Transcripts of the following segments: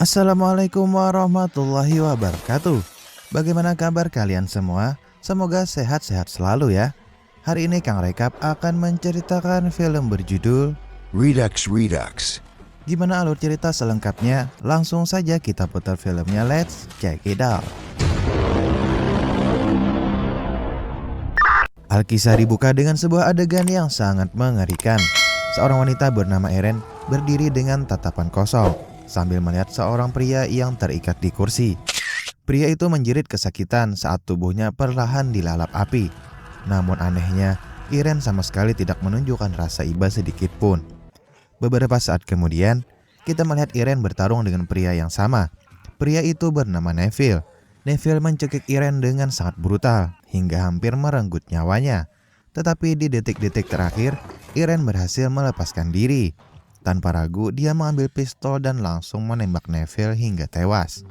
Assalamualaikum warahmatullahi wabarakatuh. Bagaimana kabar kalian semua? Semoga sehat-sehat selalu ya. Hari ini Kang Rekap akan menceritakan film berjudul Redux. Gimana alur cerita selengkapnya? Langsung saja kita putar filmnya, let's check it out. Alkisah dibuka dengan sebuah adegan yang sangat mengerikan. Seorang wanita bernama Eren berdiri dengan tatapan kosong sambil melihat seorang pria yang terikat di kursi. Pria itu menjerit kesakitan saat tubuhnya perlahan dilalap api. Namun anehnya, Eren sama sekali tidak menunjukkan rasa iba sedikit pun. Beberapa saat kemudian, kita melihat Eren bertarung dengan pria yang sama. Pria itu bernama Neville. Neville mencekik Eren dengan sangat brutal hingga hampir merenggut nyawanya. Tetapi di detik-detik terakhir, Eren berhasil melepaskan diri. Tanpa ragu, dia mengambil pistol dan langsung menembak Neville hingga tewas.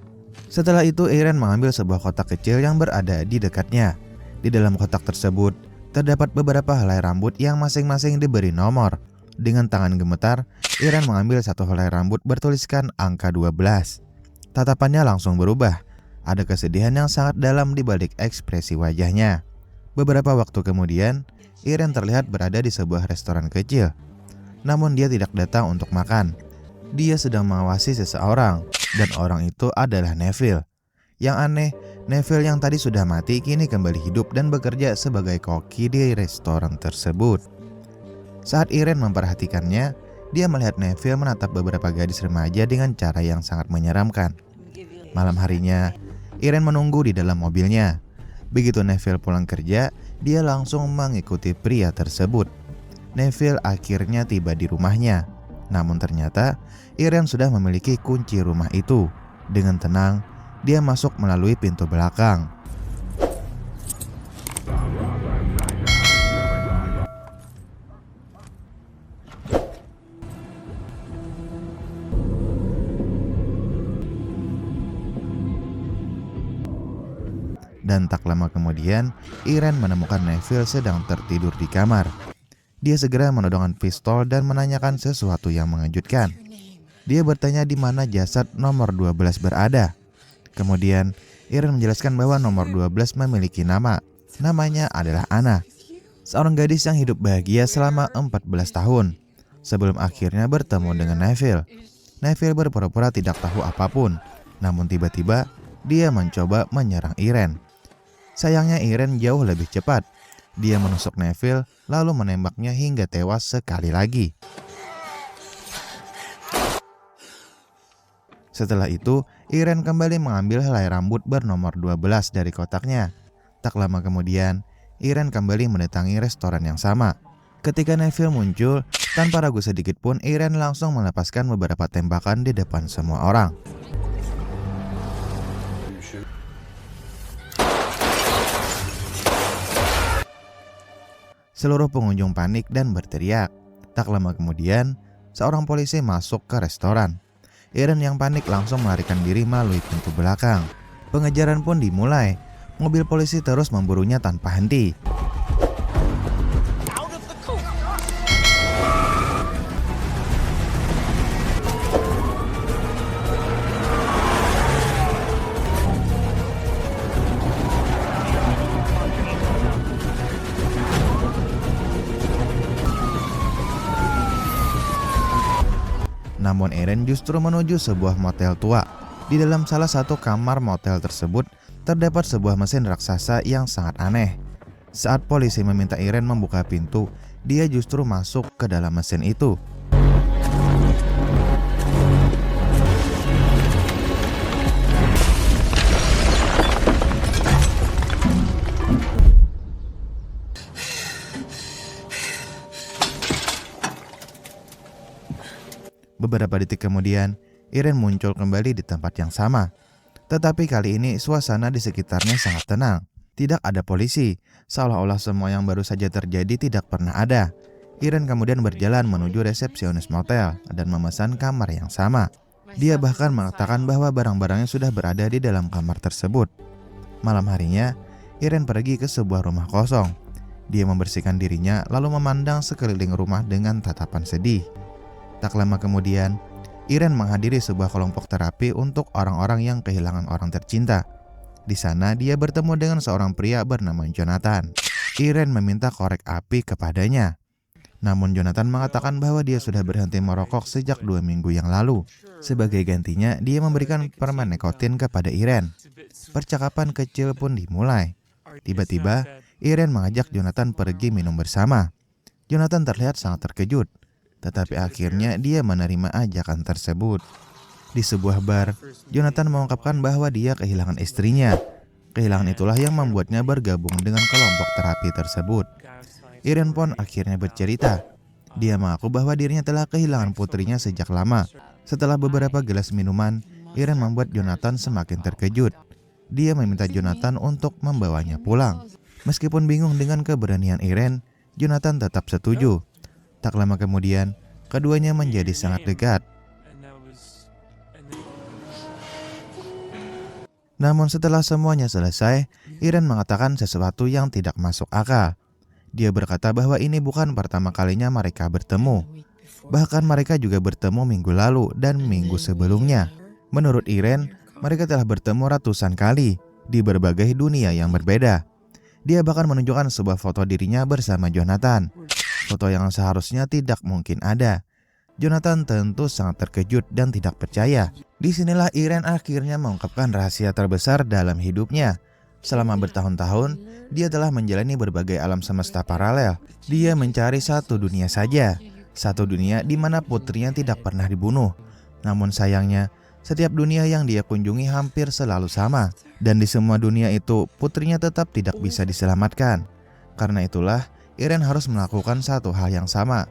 Setelah itu, Eren mengambil sebuah kotak kecil yang berada di dekatnya. Di dalam kotak tersebut, terdapat beberapa helai rambut yang masing-masing diberi nomor. Dengan tangan gemetar, Eren mengambil satu helai rambut bertuliskan angka 12. Tatapannya langsung berubah. Ada kesedihan yang sangat dalam di balik ekspresi wajahnya. Beberapa waktu kemudian, Eren terlihat berada di sebuah restoran kecil. Namun dia tidak datang untuk makan. Dia sedang mengawasi seseorang, dan orang itu adalah Neville. Yang aneh, Neville yang tadi sudah mati kini kembali hidup dan bekerja sebagai koki di restoran tersebut. Saat Eren memperhatikannya, dia melihat Neville menatap beberapa gadis remaja dengan cara yang sangat menyeramkan. Malam harinya, Eren menunggu di dalam mobilnya. Begitu Neville pulang kerja, dia langsung mengikuti pria tersebut. Neville akhirnya tiba di rumahnya. Namun ternyata Eren sudah memiliki kunci rumah itu. Dengan tenang, dia masuk melalui pintu belakang. Dan tak lama kemudian, Eren menemukan Neville sedang tertidur di kamar. Dia segera menodongkan pistol dan menanyakan sesuatu yang mengejutkan. Dia bertanya di mana jasad nomor 12 berada. Kemudian, Eren menjelaskan bahwa nomor 12 memiliki nama. Namanya adalah Anna, seorang gadis yang hidup bahagia selama 14 tahun. Sebelum akhirnya bertemu dengan Neville. Neville berpura-pura tidak tahu apapun. Namun tiba-tiba, dia mencoba menyerang Eren. Sayangnya Eren jauh lebih cepat. Dia menusuk Neville lalu menembaknya hingga tewas sekali lagi. Setelah itu, Eren kembali mengambil helai rambut bernomor 12 dari kotaknya. Tak lama kemudian, Eren kembali mendatangi restoran yang sama. Ketika Neville muncul, tanpa ragu sedikit pun Eren langsung melepaskan beberapa tembakan di depan semua orang. Seluruh pengunjung panik dan berteriak. Tak lama kemudian, seorang polisi masuk ke restoran. Eren yang panik langsung melarikan diri melalui pintu belakang. Pengejaran pun dimulai. Mobil polisi terus memburunya tanpa henti. Namun Eren justru menuju sebuah motel tua. Di dalam salah satu kamar motel tersebut, terdapat sebuah mesin raksasa yang sangat aneh. Saat polisi meminta Eren membuka pintu, dia justru masuk ke dalam mesin itu. Beberapa detik kemudian, Eren muncul kembali di tempat yang sama. Tetapi kali ini suasana di sekitarnya sangat tenang. Tidak ada polisi, seolah-olah semua yang baru saja terjadi tidak pernah ada. Eren kemudian berjalan menuju resepsionis motel dan memesan kamar yang sama. Dia bahkan mengatakan bahwa barang-barangnya sudah berada di dalam kamar tersebut. Malam harinya, Eren pergi ke sebuah rumah kosong. Dia membersihkan dirinya lalu memandang sekeliling rumah dengan tatapan sedih. Tak lama kemudian, Irene menghadiri sebuah kelompok terapi untuk orang-orang yang kehilangan orang tercinta. Di sana dia bertemu dengan seorang pria bernama Jonathan. Irene meminta korek api kepadanya. Namun Jonathan mengatakan bahwa dia sudah berhenti merokok sejak 2 minggu yang lalu. Sebagai gantinya, dia memberikan permen nikotin kepada Irene. Percakapan kecil pun dimulai. Tiba-tiba, Irene mengajak Jonathan pergi minum bersama. Jonathan terlihat sangat terkejut, tetapi akhirnya dia menerima ajakan tersebut. Di sebuah bar, Jonathan mengungkapkan bahwa dia kehilangan istrinya. Kehilangan itulah yang membuatnya bergabung dengan kelompok terapi tersebut. Irene pun akhirnya bercerita. Dia mengaku bahwa dirinya telah kehilangan putrinya sejak lama. Setelah beberapa gelas minuman, Irene membuat Jonathan semakin terkejut. Dia meminta Jonathan untuk membawanya pulang. Meskipun bingung dengan keberanian Irene, Jonathan tetap setuju. Tak lama kemudian, keduanya menjadi sangat dekat. Namun setelah semuanya selesai, Irene mengatakan sesuatu yang tidak masuk akal. Dia berkata bahwa ini bukan pertama kalinya mereka bertemu. Bahkan mereka juga bertemu minggu lalu dan minggu sebelumnya. Menurut Irene, mereka telah bertemu ratusan kali di berbagai dunia yang berbeda. Dia bahkan menunjukkan sebuah foto dirinya bersama Jonathan. Foto yang seharusnya tidak mungkin ada. Jonathan tentu sangat terkejut dan tidak percaya. Disinilah Irene akhirnya mengungkapkan rahasia terbesar dalam hidupnya. Selama bertahun-tahun, dia telah menjalani berbagai alam semesta paralel. Dia mencari satu dunia saja. Satu dunia di mana putrinya tidak pernah dibunuh. Namun sayangnya, setiap dunia yang dia kunjungi hampir selalu sama. Dan di semua dunia itu, putrinya tetap tidak bisa diselamatkan. Karena itulah, Irene harus melakukan satu hal yang sama,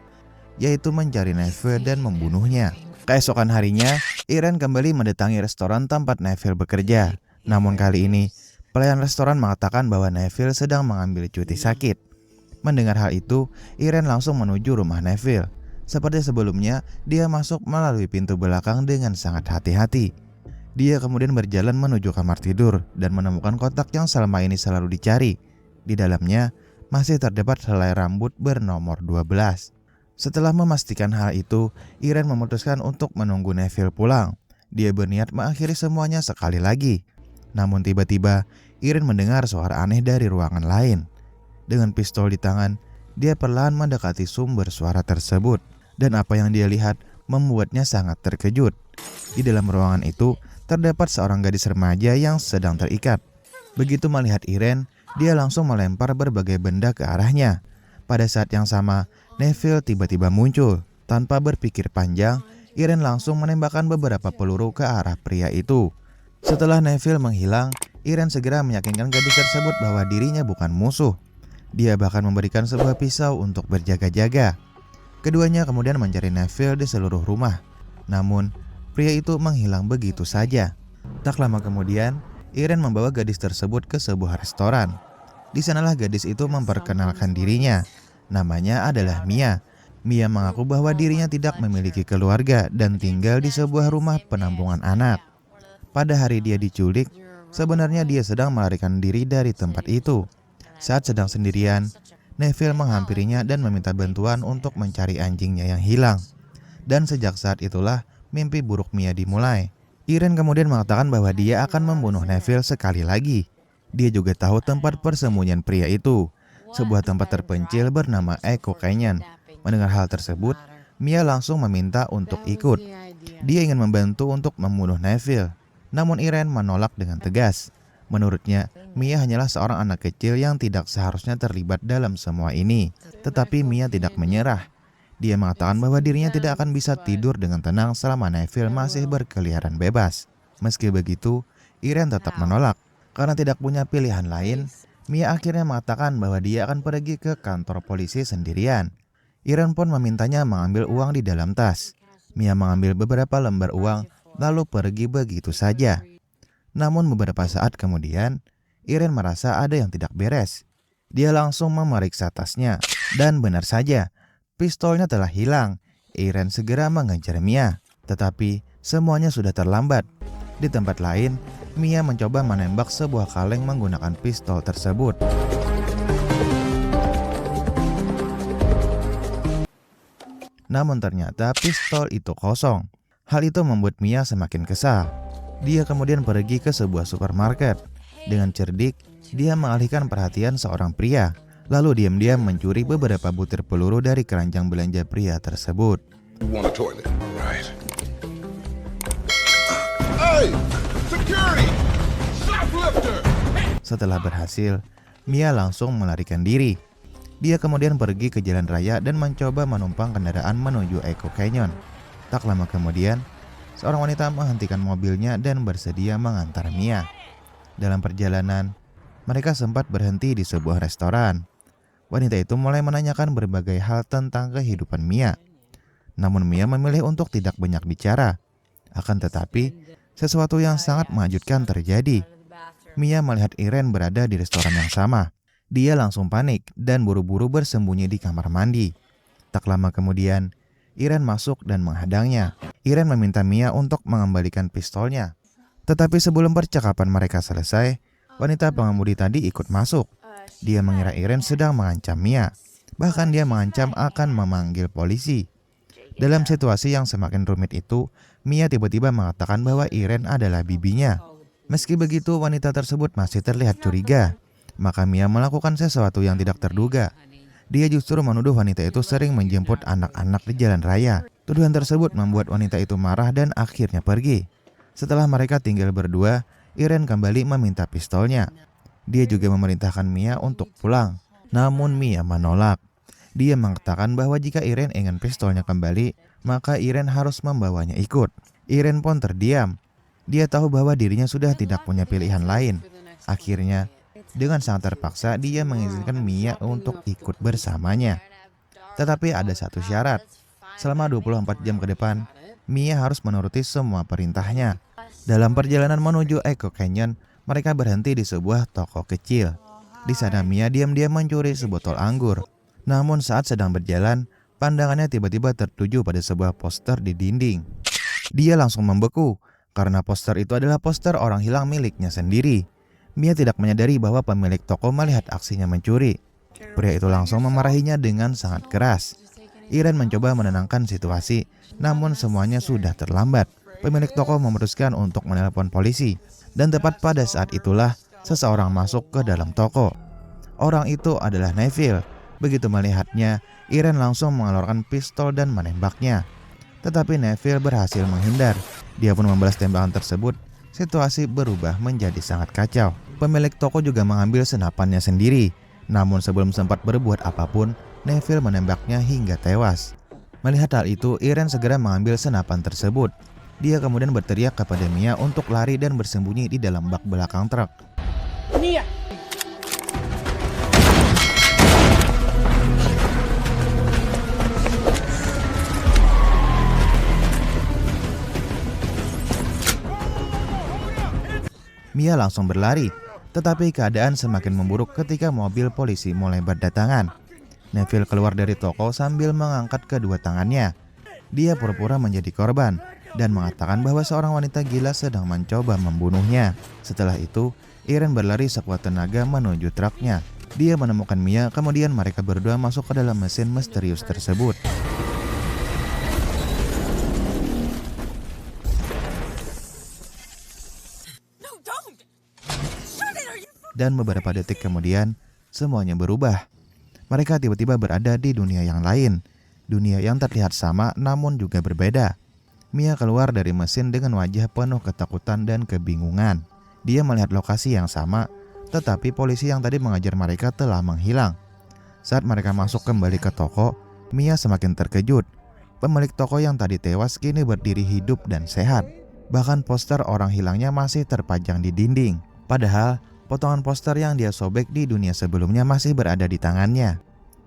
yaitu mencari Neville dan membunuhnya. Keesokan harinya, Irene kembali mendatangi restoran tempat Neville bekerja. Namun kali ini, pelayan restoran mengatakan bahwa Neville sedang mengambil cuti sakit. Mendengar hal itu, Irene langsung menuju rumah Neville. Seperti sebelumnya, dia masuk melalui pintu belakang dengan sangat hati-hati. Dia kemudian berjalan menuju kamar tidur dan menemukan kotak yang selama ini selalu dicari. Di dalamnya, masih terdapat helai rambut bernomor 12. Setelah memastikan hal itu, Irene memutuskan untuk menunggu Neville pulang. Dia berniat mengakhiri semuanya sekali lagi. Namun tiba-tiba, Irene mendengar suara aneh dari ruangan lain. Dengan pistol di tangan, dia perlahan mendekati sumber suara tersebut. Dan apa yang dia lihat membuatnya sangat terkejut. Di dalam ruangan itu, terdapat seorang gadis remaja yang sedang terikat. Begitu melihat Irene, dia langsung melempar berbagai benda ke arahnya. Pada saat yang sama, Neville tiba-tiba muncul. Tanpa berpikir panjang, Irene langsung menembakkan beberapa peluru ke arah pria itu. Setelah Neville menghilang, Irene segera meyakinkan gadis tersebut bahwa dirinya bukan musuh. Dia bahkan memberikan sebuah pisau untuk berjaga-jaga. Keduanya kemudian mencari Neville di seluruh rumah. Namun, pria itu menghilang begitu saja. Tak lama kemudian, Irene membawa gadis tersebut ke sebuah restoran. Di sanalah gadis itu memperkenalkan dirinya. Namanya adalah Mia. Mia mengaku bahwa dirinya tidak memiliki keluarga dan tinggal di sebuah rumah penampungan anak. Pada hari dia diculik, sebenarnya dia sedang melarikan diri dari tempat itu. Saat sedang sendirian, Neville menghampirinya dan meminta bantuan untuk mencari anjingnya yang hilang. Dan sejak saat itulah mimpi buruk Mia dimulai. Irene kemudian mengatakan bahwa dia akan membunuh Neville sekali lagi. Dia juga tahu tempat persembunyian pria itu, sebuah tempat terpencil bernama Echo Canyon. Mendengar hal tersebut, Mia langsung meminta untuk ikut. Dia ingin membantu untuk membunuh Neville. Namun Irene menolak dengan tegas. Menurutnya, Mia hanyalah seorang anak kecil yang tidak seharusnya terlibat dalam semua ini. Tetapi Mia tidak menyerah. Dia mengatakan bahwa dirinya tidak akan bisa tidur dengan tenang selama Neville masih berkeliaran bebas. Meski begitu, Irene tetap menolak. Karena tidak punya pilihan lain, Mia akhirnya mengatakan bahwa dia akan pergi ke kantor polisi sendirian. Irene pun memintanya mengambil uang di dalam tas. Mia mengambil beberapa lembar uang lalu pergi begitu saja. Namun beberapa saat kemudian, Irene merasa ada yang tidak beres. Dia langsung memeriksa tasnya, dan benar saja, pistolnya telah hilang. Irene segera mengejar Mia, tetapi semuanya sudah terlambat. Di tempat lain, Mia mencoba menembak sebuah kaleng menggunakan pistol tersebut. Namun ternyata pistol itu kosong. Hal itu membuat Mia semakin kesal. Dia kemudian pergi ke sebuah supermarket. Dengan cerdik, dia mengalihkan perhatian seorang pria, lalu diam-diam mencuri beberapa butir peluru dari keranjang belanja pria tersebut. You want a toilet? Right. Hey! Security! Shoplifter! Setelah berhasil, Mia langsung melarikan diri. Dia kemudian pergi ke jalan raya dan mencoba menumpang kendaraan menuju Echo Canyon. Tak lama kemudian, seorang wanita menghentikan mobilnya dan bersedia mengantar Mia. Dalam perjalanan, mereka sempat berhenti di sebuah restoran. Wanita itu mulai menanyakan berbagai hal tentang kehidupan Mia. Namun Mia memilih untuk tidak banyak bicara. Akan tetapi, sesuatu yang sangat mengejutkan terjadi. Mia melihat Irene berada di restoran yang sama. Dia langsung panik dan buru-buru bersembunyi di kamar mandi. Tak lama kemudian, Irene masuk dan menghadangnya. Irene meminta Mia untuk mengembalikan pistolnya. Tetapi sebelum percakapan mereka selesai, wanita pengemudi tadi ikut masuk. Dia mengira Irene sedang mengancam Mia. Bahkan dia mengancam akan memanggil polisi. Dalam situasi yang semakin rumit itu, Mia tiba-tiba mengatakan bahwa Irene adalah bibinya. Meski begitu, wanita tersebut masih terlihat curiga. Maka Mia melakukan sesuatu yang tidak terduga. Dia justru menuduh wanita itu sering menjemput anak-anak di jalan raya. Tuduhan tersebut membuat wanita itu marah dan akhirnya pergi. Setelah mereka tinggal berdua, Irene kembali meminta pistolnya. Dia juga memerintahkan Mia untuk pulang. Namun Mia menolak. Dia mengatakan bahwa jika Irene ingin pistolnya kembali, maka Irene harus membawanya ikut. Irene pun terdiam. Dia tahu bahwa dirinya sudah tidak punya pilihan lain. Akhirnya, dengan sangat terpaksa, dia mengizinkan Mia untuk ikut bersamanya. Tetapi ada satu syarat. Selama 24 jam ke depan, Mia harus menuruti semua perintahnya. Dalam perjalanan menuju Echo Canyon, mereka berhenti di sebuah toko kecil. Di sana Mia diam-diam mencuri sebotol anggur. Namun saat sedang berjalan, pandangannya tiba-tiba tertuju pada sebuah poster di dinding. Dia langsung membeku, karena poster itu adalah poster orang hilang miliknya sendiri. Mia tidak menyadari bahwa pemilik toko melihat aksinya mencuri. Pria itu langsung memarahinya dengan sangat keras. Irene mencoba menenangkan situasi, namun semuanya sudah terlambat. Pemilik toko memutuskan untuk menelpon polisi. Dan tepat pada saat itulah, seseorang masuk ke dalam toko. Orang itu adalah Neville. Begitu melihatnya, Irene langsung mengeluarkan pistol dan menembaknya. Tetapi Neville berhasil menghindar. Dia pun membalas tembakan tersebut. Situasi berubah menjadi sangat kacau. Pemilik toko juga mengambil senapannya sendiri. Namun sebelum sempat berbuat apapun, Neville menembaknya hingga tewas. Melihat hal itu, Irene segera mengambil senapan tersebut. Dia kemudian berteriak kepada Mia untuk lari dan bersembunyi di dalam bak belakang truk. Mia! Mia langsung berlari, tetapi keadaan semakin memburuk ketika mobil polisi mulai berdatangan. Neville keluar dari toko sambil mengangkat kedua tangannya. Dia pura-pura menjadi korban dan mengatakan bahwa seorang wanita gila sedang mencoba membunuhnya. Setelah itu, Irene berlari sekuat tenaga menuju truknya. Dia menemukan Mia, kemudian mereka berdua masuk ke dalam mesin misterius tersebut. Dan beberapa detik kemudian, semuanya berubah. Mereka tiba-tiba berada di dunia yang lain. Dunia yang terlihat sama namun juga berbeda. Mia keluar dari mesin dengan wajah penuh ketakutan dan kebingungan. Dia melihat lokasi yang sama, tetapi polisi yang tadi mengajar mereka telah menghilang. Saat mereka masuk kembali ke toko, Mia semakin terkejut. Pemilik toko yang tadi tewas kini berdiri hidup dan sehat. Bahkan poster orang hilangnya masih terpajang di dinding. Padahal, potongan poster yang dia sobek di dunia sebelumnya masih berada di tangannya.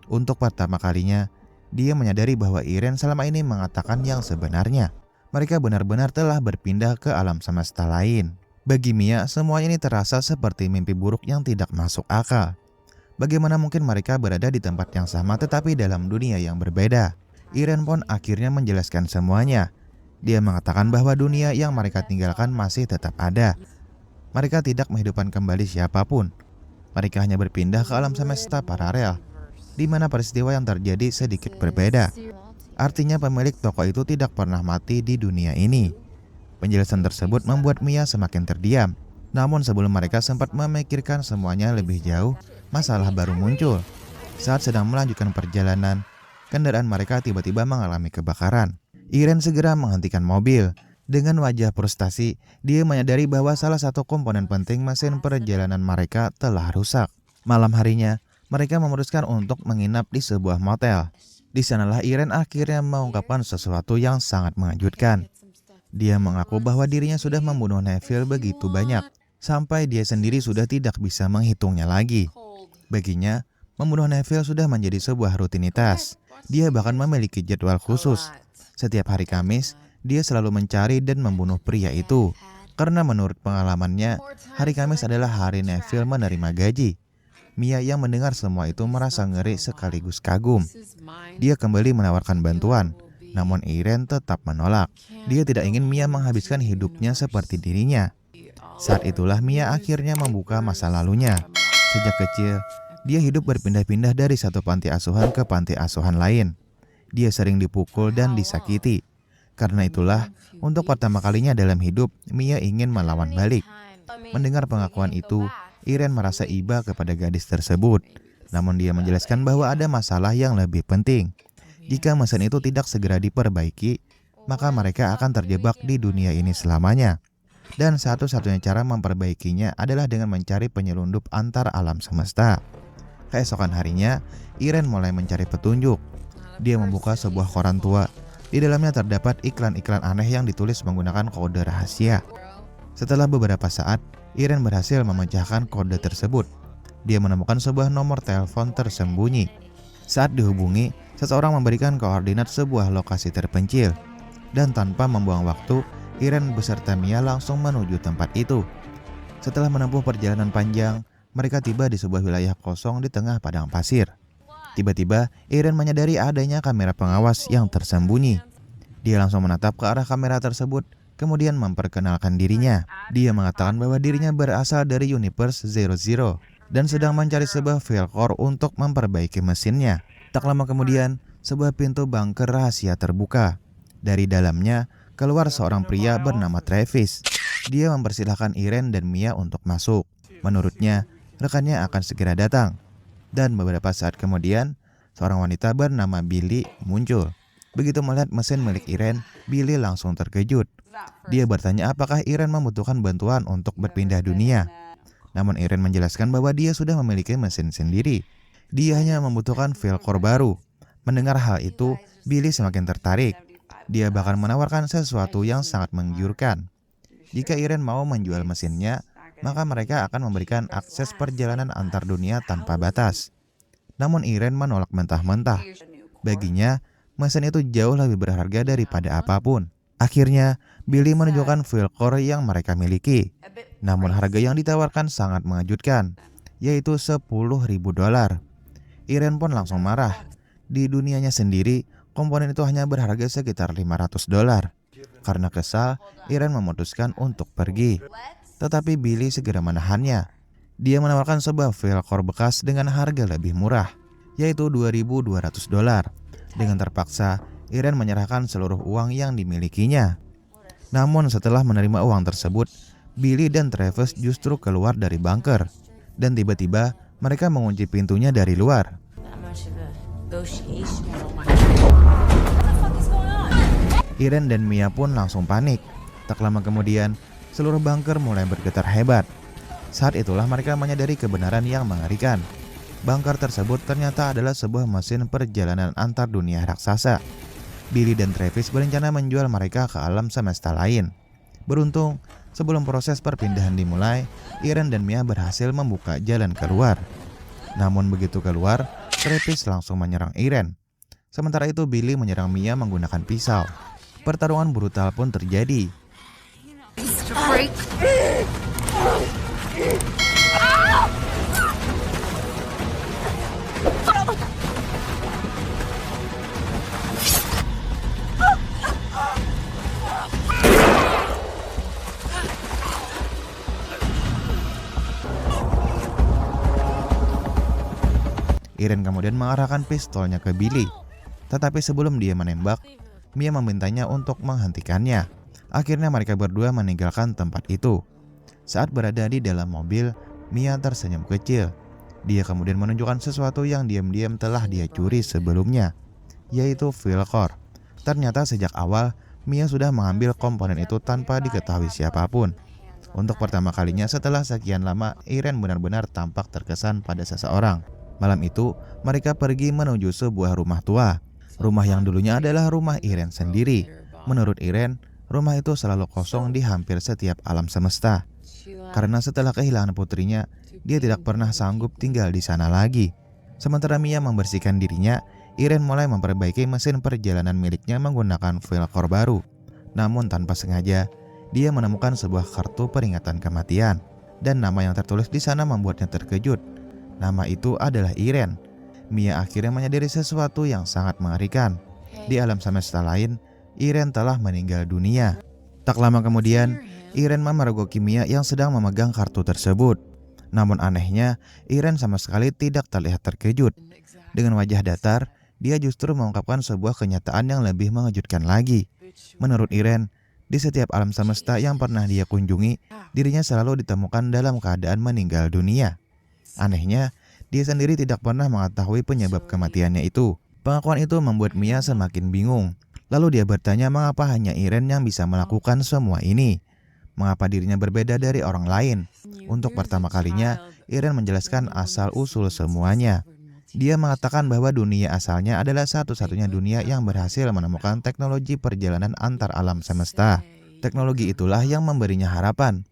Untuk pertama kalinya, dia menyadari bahwa Irene selama ini mengatakan yang sebenarnya. Mereka benar-benar telah berpindah ke alam semesta lain. Bagi Mia, semua ini terasa seperti mimpi buruk yang tidak masuk akal. Bagaimana mungkin mereka berada di tempat yang sama tetapi dalam dunia yang berbeda? Irene pun akhirnya menjelaskan semuanya. Dia mengatakan bahwa dunia yang mereka tinggalkan masih tetap ada. Mereka tidak menghidupkan kembali siapapun. Mereka hanya berpindah ke alam semesta paralel, di mana peristiwa yang terjadi sedikit berbeda. Artinya pemilik toko itu tidak pernah mati di dunia ini. Penjelasan tersebut membuat Mia semakin terdiam. Namun sebelum mereka sempat memikirkan semuanya lebih jauh, masalah baru muncul. Saat sedang melanjutkan perjalanan, kendaraan mereka tiba-tiba mengalami kebakaran. Irene segera menghentikan mobil. Dengan wajah frustasi, dia menyadari bahwa salah satu komponen penting mesin perjalanan mereka telah rusak. Malam harinya, mereka memutuskan untuk menginap di sebuah motel. Di sanalah Irene akhirnya mengungkapkan sesuatu yang sangat mengejutkan. Dia mengaku bahwa dirinya sudah membunuh Neville begitu banyak, sampai dia sendiri sudah tidak bisa menghitungnya lagi. Baginya, membunuh Neville sudah menjadi sebuah rutinitas. Dia bahkan memiliki jadwal khusus. Setiap hari Kamis, dia selalu mencari dan membunuh pria itu. Karena menurut pengalamannya, hari Kamis adalah hari Neville menerima gaji. Mia yang mendengar semua itu merasa ngeri sekaligus kagum. Dia kembali menawarkan bantuan, namun Irene tetap menolak. Dia tidak ingin Mia menghabiskan hidupnya seperti dirinya. Saat itulah Mia akhirnya membuka masa lalunya. Sejak kecil, dia hidup berpindah-pindah dari satu panti asuhan ke panti asuhan lain. Dia sering dipukul dan disakiti. Karena itulah, untuk pertama kalinya dalam hidup, Mia ingin melawan balik. Mendengar pengakuan itu, Irene merasa iba kepada gadis tersebut. Namun dia menjelaskan bahwa ada masalah yang lebih penting. Jika mesin itu tidak segera diperbaiki, maka mereka akan terjebak di dunia ini selamanya. Dan satu-satunya cara memperbaikinya adalah dengan mencari penyelundup antar alam semesta. Keesokan harinya, Irene mulai mencari petunjuk. Dia membuka sebuah koran tua. Di dalamnya terdapat iklan-iklan aneh yang ditulis menggunakan kode rahasia. Setelah beberapa saat, Irene berhasil memecahkan kode tersebut. Dia menemukan sebuah nomor telepon tersembunyi. Saat dihubungi, seseorang memberikan koordinat sebuah lokasi terpencil. Dan tanpa membuang waktu, Irene beserta Mia langsung menuju tempat itu. Setelah menempuh perjalanan panjang, mereka tiba di sebuah wilayah kosong di tengah padang pasir. Tiba-tiba, Irene menyadari adanya kamera pengawas yang tersembunyi. Dia langsung menatap ke arah kamera tersebut, kemudian memperkenalkan dirinya. Dia mengatakan bahwa dirinya berasal dari Universe 00 dan sedang mencari sebuah file core untuk memperbaiki mesinnya. Tak lama kemudian, sebuah pintu bunker rahasia terbuka. Dari dalamnya, keluar seorang pria bernama Travis. Dia mempersilahkan Irene dan Mia untuk masuk. Menurutnya, rekannya akan segera datang. Dan beberapa saat kemudian, seorang wanita bernama Billy muncul. Begitu melihat mesin milik Irene, Billy langsung terkejut. Dia bertanya apakah Irene membutuhkan bantuan untuk berpindah dunia. Namun Irene menjelaskan bahwa dia sudah memiliki mesin sendiri. Dia hanya membutuhkan file core baru. Mendengar hal itu, Billy semakin tertarik. Dia bahkan menawarkan sesuatu yang sangat menggiurkan. Jika Irene mau menjual mesinnya, maka mereka akan memberikan akses perjalanan antar dunia tanpa batas. Namun Irene menolak mentah-mentah. Baginya, mesin itu jauh lebih berharga daripada apapun. Akhirnya, Billy menunjukkan file core yang mereka miliki. Namun harga yang ditawarkan sangat mengejutkan, yaitu $10.000. Irene pun langsung marah. Di dunianya sendiri, komponen itu hanya berharga sekitar $500. Karena kesal, Irene memutuskan untuk pergi. Tetapi Billy segera menahannya. Dia menawarkan sebuah file core bekas dengan harga lebih murah, yaitu $2.200. Dengan terpaksa, Irene menyerahkan seluruh uang yang dimilikinya. Namun setelah menerima uang tersebut, Billy dan Travis justru keluar dari bunker. Dan tiba-tiba mereka mengunci pintunya dari luar. Irene dan Mia pun langsung panik. Tak lama kemudian, seluruh bunker mulai bergetar hebat. Saat itulah mereka menyadari kebenaran yang mengerikan. Bunker tersebut ternyata adalah sebuah mesin perjalanan antar dunia raksasa. Billy dan Travis berencana menjual mereka ke alam semesta lain. Beruntung, sebelum proses perpindahan dimulai, Irene dan Mia berhasil membuka jalan keluar. Namun begitu keluar, Travis langsung menyerang Irene. Sementara itu Billy menyerang Mia menggunakan pisau. Pertarungan brutal pun terjadi. Irene kemudian mengarahkan pistolnya ke Billy. Tetapi sebelum dia menembak, Mia memintanya untuk menghentikannya. Akhirnya mereka berdua meninggalkan tempat itu. Saat berada di dalam mobil, Mia tersenyum kecil. Dia kemudian menunjukkan sesuatu yang diam-diam telah dia curi sebelumnya, yaitu file core. Ternyata sejak awal, Mia sudah mengambil komponen itu tanpa diketahui siapapun. Untuk pertama kalinya setelah sekian lama, Irene benar-benar tampak terkesan pada seseorang. Malam itu, mereka pergi menuju sebuah rumah tua. Rumah yang dulunya adalah rumah Irene sendiri. Menurut Irene, rumah itu selalu kosong di hampir setiap alam semesta. Karena setelah kehilangan putrinya, dia tidak pernah sanggup tinggal di sana lagi. Sementara Mia membersihkan dirinya, Irene mulai memperbaiki mesin perjalanan miliknya menggunakan file core baru. Namun tanpa sengaja, dia menemukan sebuah kartu peringatan kematian, dan nama yang tertulis di sana membuatnya terkejut. Nama itu adalah Irene. Mia akhirnya menyadari sesuatu yang sangat mengerikan. Di alam semesta lain, Irene telah meninggal dunia. Tak lama kemudian, Irene memergoki Mia yang sedang memegang kartu tersebut. Namun anehnya, Irene sama sekali tidak terlihat terkejut. Dengan wajah datar, dia justru mengungkapkan sebuah kenyataan yang lebih mengejutkan lagi. Menurut Irene, di setiap alam semesta yang pernah dia kunjungi, dirinya selalu ditemukan dalam keadaan meninggal dunia. Anehnya, dia sendiri tidak pernah mengetahui penyebab kematiannya itu. Pengakuan itu membuat Mia semakin bingung. Lalu dia bertanya mengapa hanya Irene yang bisa melakukan semua ini. Mengapa dirinya berbeda dari orang lain? Untuk pertama kalinya, Irene menjelaskan asal-usul semuanya. Dia mengatakan bahwa dunia asalnya adalah satu-satunya dunia yang berhasil menemukan teknologi perjalanan antar alam semesta. Teknologi itulah yang memberinya harapan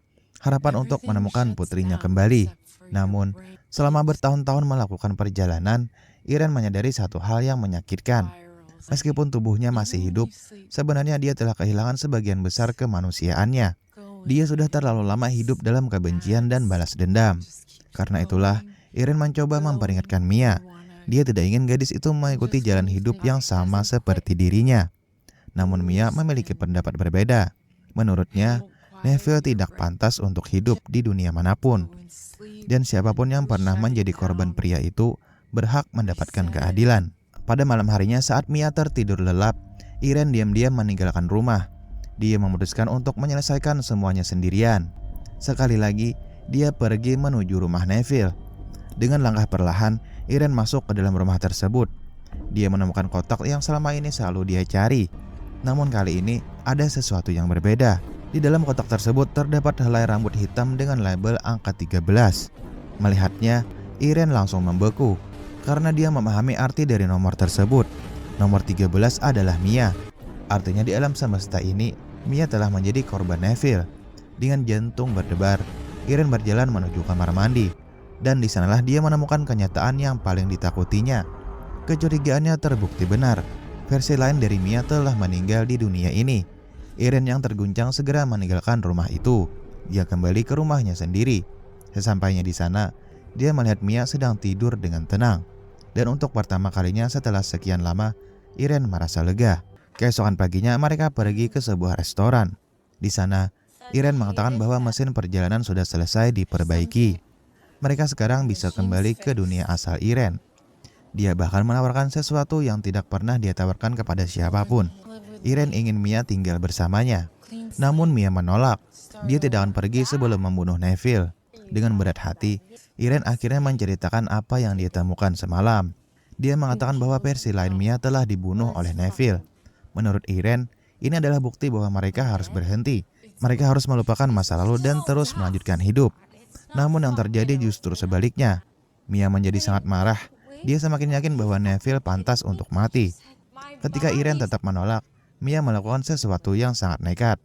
untuk menemukan putrinya kembali. Namun, selama bertahun-tahun melakukan perjalanan, Irene menyadari satu hal yang menyakitkan. Meskipun tubuhnya masih hidup, sebenarnya dia telah kehilangan sebagian besar kemanusiaannya. Dia sudah terlalu lama hidup dalam kebencian dan balas dendam. Karena itulah, Irene mencoba memperingatkan Mia. Dia tidak ingin gadis itu mengikuti jalan hidup yang sama seperti dirinya. Namun Mia memiliki pendapat berbeda. Menurutnya, Neville tidak pantas untuk hidup di dunia manapun. Dan siapapun yang pernah menjadi korban pria itu berhak mendapatkan keadilan. Pada malam harinya saat Mia tertidur lelap, Irene diam-diam meninggalkan rumah. Dia memutuskan untuk menyelesaikan semuanya sendirian. Sekali lagi, dia pergi menuju rumah Neville. Dengan langkah perlahan, Irene masuk ke dalam rumah tersebut. Dia menemukan kotak yang selama ini selalu dia cari. Namun kali ini ada sesuatu yang berbeda. Di dalam kotak tersebut terdapat helai rambut hitam dengan label angka 13. Melihatnya, Irene langsung membeku karena dia memahami arti dari nomor tersebut. Nomor 13 adalah Mia. Artinya di alam semesta ini, Mia telah menjadi korban Neville. Dengan jantung berdebar, Irene berjalan menuju kamar mandi. Dan di sanalah dia menemukan kenyataan yang paling ditakutinya. Kecurigaannya terbukti benar. Versi lain dari Mia telah meninggal di dunia ini. Irene yang terguncang segera meninggalkan rumah itu. Dia kembali ke rumahnya sendiri. Sesampainya di sana, dia melihat Mia sedang tidur dengan tenang. Dan untuk pertama kalinya setelah sekian lama, Irene merasa lega. Keesokan paginya mereka pergi ke sebuah restoran. Di sana, Irene mengatakan bahwa mesin perjalanan sudah selesai diperbaiki. Mereka sekarang bisa kembali ke dunia asal Irene. Dia bahkan menawarkan sesuatu yang tidak pernah dia tawarkan kepada siapapun. Irene ingin Mia tinggal bersamanya. Namun Mia menolak. Dia tidak akan pergi sebelum membunuh Neville. Dengan berat hati, Irene akhirnya menceritakan apa yang dia temukan semalam. Dia mengatakan bahwa versi lain Mia telah dibunuh oleh Neville. Menurut Irene, ini adalah bukti bahwa mereka harus berhenti. Mereka harus melupakan masa lalu dan terus melanjutkan hidup. Namun yang terjadi justru sebaliknya. Mia menjadi sangat marah. Dia semakin yakin bahwa Neville pantas untuk mati. Ketika Irene tetap menolak, Mia melakukan sesuatu yang sangat nekat.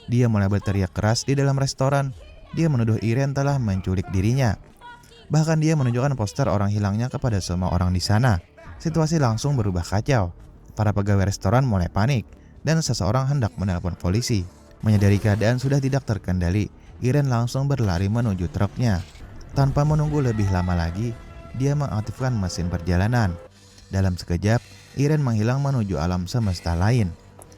Dia mulai berteriak keras di dalam restoran. Dia menuduh Irene telah menculik dirinya. Bahkan dia menunjukkan poster orang hilangnya kepada semua orang di sana. Situasi langsung berubah kacau. Para pegawai restoran mulai panik dan seseorang hendak menelpon polisi. Menyadari keadaan sudah tidak terkendali, Irene langsung berlari menuju truknya. Tanpa menunggu lebih lama lagi, dia mengaktifkan mesin perjalanan. Dalam sekejap, Irene menghilang menuju alam semesta lain.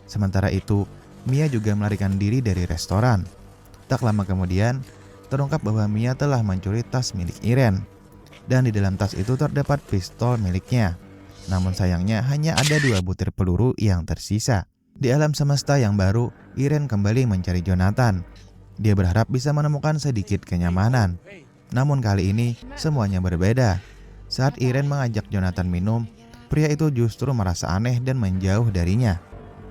Sementara itu, Mia juga melarikan diri dari restoran. Tak lama kemudian, terungkap bahwa Mia telah mencuri tas milik Irene. Dan di dalam tas itu terdapat pistol miliknya. Namun sayangnya hanya ada 2 butir peluru yang tersisa. Di alam semesta yang baru, Irene kembali mencari Jonathan. Dia berharap bisa menemukan sedikit kenyamanan. Namun kali ini semuanya berbeda. Saat Irene mengajak Jonathan minum, pria itu justru merasa aneh dan menjauh darinya.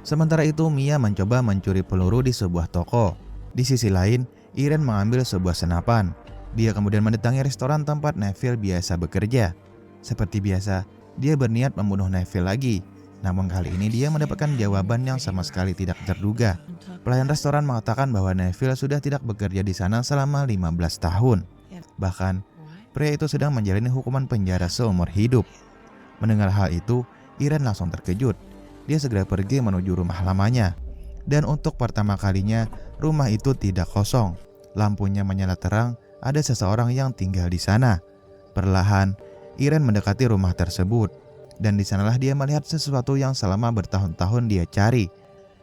Sementara itu Mia mencoba mencuri peluru di sebuah toko. Di sisi lain, Irene mengambil sebuah senapan. Dia kemudian mendatangi restoran tempat Neville biasa bekerja. Seperti biasa, dia berniat membunuh Neville lagi. Namun kali ini dia mendapatkan jawaban yang sama sekali tidak terduga. Pelayan restoran mengatakan bahwa Neville sudah tidak bekerja di sana selama 15 tahun. Bahkan, pria itu sedang menjalani hukuman penjara seumur hidup. Mendengar hal itu, Irene langsung terkejut. Dia segera pergi menuju rumah lamanya. Dan untuk pertama kalinya, rumah itu tidak kosong. Lampunya menyala terang, ada seseorang yang tinggal di sana. Perlahan, Irene mendekati rumah tersebut. Dan di sanalah dia melihat sesuatu yang selama bertahun-tahun dia cari,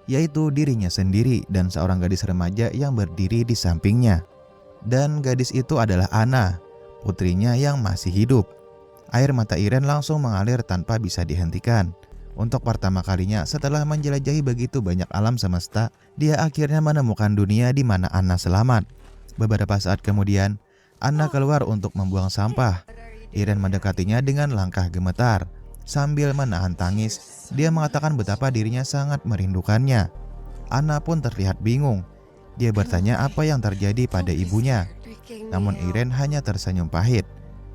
yaitu dirinya sendiri dan seorang gadis remaja yang berdiri di sampingnya. Dan gadis itu adalah Anna, putrinya yang masih hidup. Air mata Irene langsung mengalir tanpa bisa dihentikan. Untuk pertama kalinya setelah menjelajahi begitu banyak alam semesta, dia akhirnya menemukan dunia di mana Anna selamat. Beberapa saat kemudian, Anna keluar untuk membuang sampah. Irene mendekatinya dengan langkah gemetar. Sambil menahan tangis, dia mengatakan betapa dirinya sangat merindukannya. Anna pun terlihat bingung. Dia bertanya apa yang terjadi pada ibunya. Namun Irene hanya tersenyum pahit.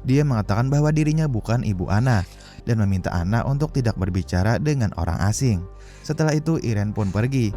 Dia mengatakan bahwa dirinya bukan ibu Anna dan meminta Anna untuk tidak berbicara dengan orang asing. Setelah itu Irene pun pergi.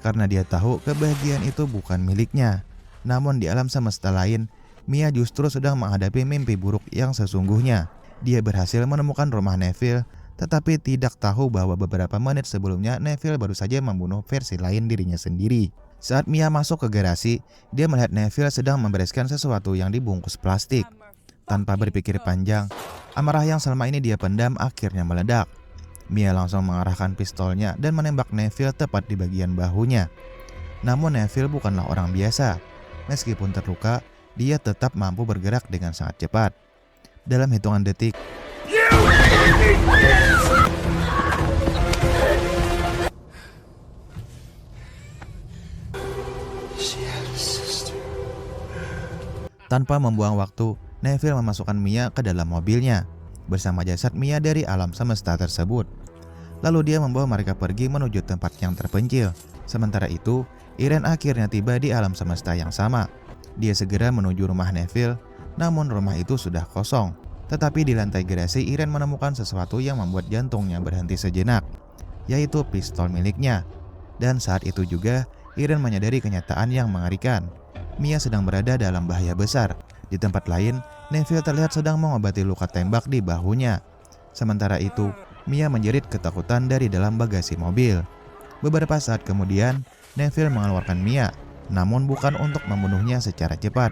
Karena dia tahu kebahagiaan itu bukan miliknya. Namun di alam semesta lain, Mia justru sedang menghadapi mimpi buruk yang sesungguhnya. Dia berhasil menemukan rumah Neville, tetapi tidak tahu bahwa beberapa menit sebelumnya Neville baru saja membunuh versi lain dirinya sendiri. Saat Mia masuk ke garasi, dia melihat Neville sedang membereskan sesuatu yang dibungkus plastik. Tanpa berpikir panjang, amarah yang selama ini dia pendam akhirnya meledak. Mia langsung mengarahkan pistolnya dan menembak Neville tepat di bagian bahunya. Namun Neville bukanlah orang biasa. Meskipun terluka, dia tetap mampu bergerak dengan sangat cepat. Dalam hitungan detik, tanpa membuang waktu, Neville memasukkan Mia ke dalam mobilnya bersama jasad Mia dari alam semesta tersebut. Lalu dia membawa mereka pergi menuju tempat yang terpencil. Sementara itu, Irene akhirnya tiba di alam semesta yang sama. Dia segera menuju rumah Neville, namun rumah itu sudah kosong. Tetapi di lantai garasi Irene menemukan sesuatu yang membuat jantungnya berhenti sejenak, yaitu pistol miliknya. Dan saat itu juga, Irene menyadari kenyataan yang mengerikan. Mia sedang berada dalam bahaya besar. Di tempat lain, Neville terlihat sedang mengobati luka tembak di bahunya. Sementara itu, Mia menjerit ketakutan dari dalam bagasi mobil. Beberapa saat kemudian, Neville mengeluarkan Mia, namun bukan untuk membunuhnya secara cepat.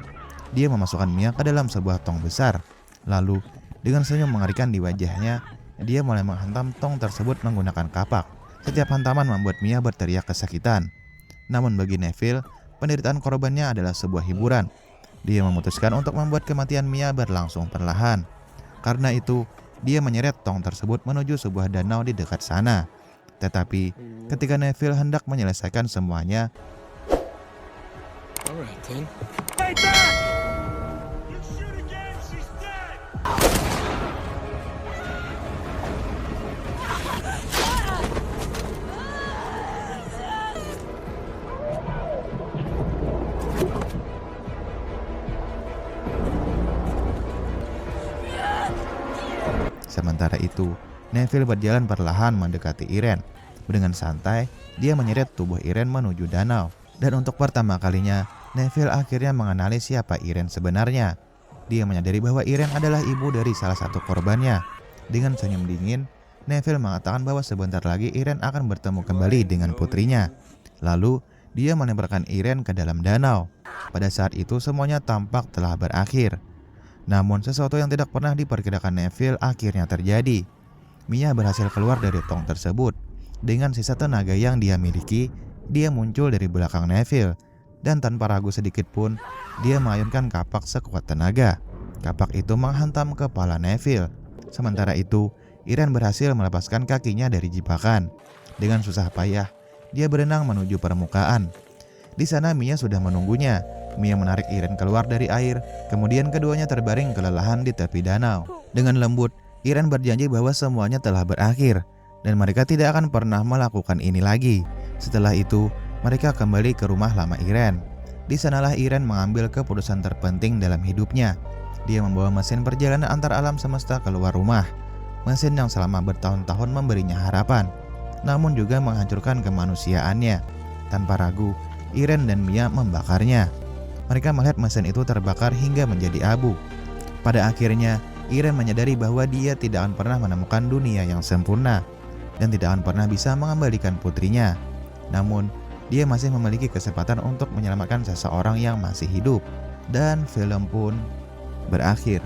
Dia memasukkan Mia ke dalam sebuah tong besar. Lalu, dengan senyum mengerikan di wajahnya, dia mulai menghantam tong tersebut menggunakan kapak. Setiap hantaman membuat Mia berteriak kesakitan. Namun bagi Neville, penderitaan korbannya adalah sebuah hiburan. Dia memutuskan untuk membuat kematian Mia berlangsung perlahan. Karena itu, dia menyeret tong tersebut menuju sebuah danau di dekat sana. Tetapi, ketika Neville hendak menyelesaikan semuanya, sementara itu, Neville berjalan perlahan mendekati Irene. Dengan santai, dia menyeret tubuh Irene menuju danau. Dan untuk pertama kalinya, Neville akhirnya mengenali siapa Irene sebenarnya. Dia menyadari bahwa Irene adalah ibu dari salah satu korbannya. Dengan senyum dingin, Neville mengatakan bahwa sebentar lagi Irene akan bertemu kembali dengan putrinya. Lalu, dia melemparkan Irene ke dalam danau. Pada saat itu semuanya tampak telah berakhir. Namun sesuatu yang tidak pernah diperkirakan Neville akhirnya terjadi. Mia berhasil keluar dari tong tersebut. Dengan sisa tenaga yang dia miliki, dia muncul dari belakang Neville. Dan tanpa ragu sedikit pun, dia mengayunkan kapak sekuat tenaga. Kapak itu menghantam kepala Neville. Sementara itu, Irene berhasil melepaskan kakinya dari jebakan. Dengan susah payah, dia berenang menuju permukaan. Di sana Mia sudah menunggunya. Mia menarik Irene keluar dari air, kemudian keduanya terbaring kelelahan di tepi danau. Dengan lembut, Irene berjanji bahwa semuanya telah berakhir, dan mereka tidak akan pernah melakukan ini lagi. Setelah itu, mereka kembali ke rumah lama Irene. Di sanalah Irene mengambil keputusan terpenting dalam hidupnya. Dia membawa mesin perjalanan antar alam semesta keluar rumah. Mesin yang selama bertahun-tahun memberinya harapan, namun juga menghancurkan kemanusiaannya. Tanpa ragu, Irene dan Mia membakarnya. Mereka melihat mesin itu terbakar hingga menjadi abu. Pada akhirnya, Irene menyadari bahwa dia tidak akan pernah menemukan dunia yang sempurna dan tidak akan pernah bisa mengembalikan putrinya. Namun, dia masih memiliki kesempatan untuk menyelamatkan seseorang yang masih hidup. Dan film pun berakhir.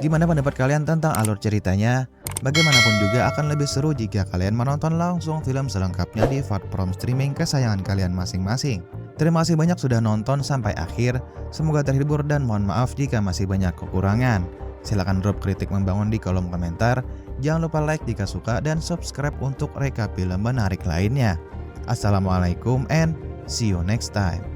Gimana pendapat kalian tentang alur ceritanya? Bagaimanapun juga akan lebih seru jika kalian menonton langsung film selengkapnya di platform streaming kesayangan kalian masing-masing. Terima kasih banyak sudah nonton sampai akhir. Semoga terhibur dan mohon maaf jika masih banyak kekurangan. Silahkan drop kritik membangun di kolom komentar. Jangan lupa like jika suka dan subscribe untuk rekap film menarik lainnya. Assalamualaikum and see you next time.